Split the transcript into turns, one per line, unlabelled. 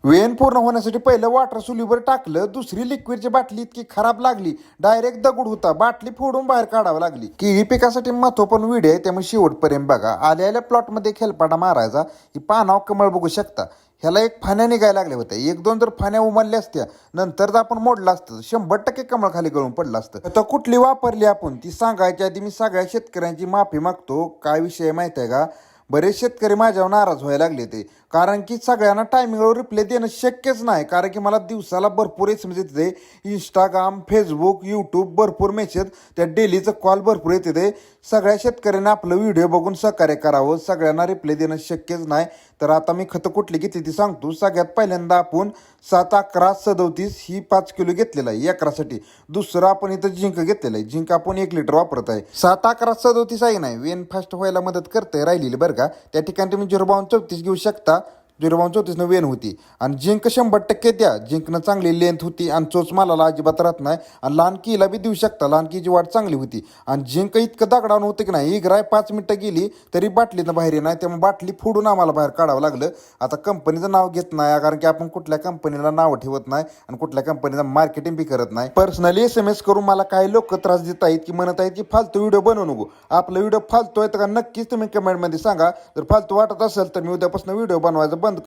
Wien पूर्ण होण्यासाठी पहिलं वॉटर चुलीवर टाकलं, दुसरी लिक्विडची बाटली इतकी खराब लागली, डायरेक्ट दगड होता, बाटली फोडून बाहेर काढावं लागली. केळी पिकासाठी महत्वपूर्ण व्हिडिओ आहे, त्यामुळे शेवटपर्यंत बघा. आल्या मध्ये खेलपाटा मारायचा, ही पानाव कमळ बघू शकता. ह्याला एक फाण्या निघायला लागल्या होत्या, एक दोन जर फाण्या उमलल्या असत्या नंतर जर आपण मोडलं असतं 100% कमळ खाली गळून पडलं असतं. तर कुठली वापरली आपण ती सांगायच्या आधी मी सगळ्या शेतकऱ्यांची माफी मागतो. काय विषय माहिती आहे का, बरेच शेतकरी माझ्यावर नाराज व्हायला लागले ते, कारण की सगळ्यांना टायमिंगवर रिप्लाय देणं शक्यच नाही. कारण की मला दिवसाला भरपूर एसएमएस येते, इंस्टाग्राम, फेसबुक, यूट्यूब भरपूर मेसेज, त्या डेलीचं कॉल भरपूर येते ते. सगळ्या शेतकऱ्यांना आपलं व्हिडिओ बघून सहकार्य करावं, सगळ्यांना रिप्लाय देणं शक्यच नाही. तर आता मी खतं कुठली घेतली ती सांगतो. सगळ्यात पहिल्यांदा आपण 7-11-37 ही 5 किलो घेतलेला आहे एकरासाठी. दुसरं आपण इथं झिंक घेतलेलं आहे, झिंक आपण 1 लिटर वापरत आहे. 7-11-37 आहे नाही, वेन फास्ट व्हायला मदत करते राहिलेली बरं का. त्या ठिकाणी तुम्ही 0-32-34 घेऊ शकता. 0-32-34 वेन होती आणि जिंक 100% द्या. जिंकनं चांगली लेंथ होती आणि चोच मालाला अजिबात राहत नाही. आणि लहान कीला बी देऊ शकता, लहान कीची वाढ चांगली होती. आणि जिंक इतकं दगडावून होतं की नाही, इगराय 5 मिनटं गेली तरी बाटलीनं बाहेर नाही, त्यामुळे बाटली फोडून आम्हाला बाहेर काढावं लागलं. आता कंपनीचं नाव घेत नाही, कारण की आपण कुठल्या कंपनीला नाव ठेवत नाही आणि कुठल्या कंपनीचं मार्केटिंग बी करत नाही. पर्सनली SMS करून मला काही लोक त्रास देत आहेत की म्हणत आहेत की फालतू व्हिडिओ बनवू नको. आपला व्हिडिओ फालतू आहे तर का नक्कीच तुम्ही कमेंटमध्ये सांगा. जर फालतू वाटत असेल तर मी उद्यापासून व्हिडिओ बनवायचं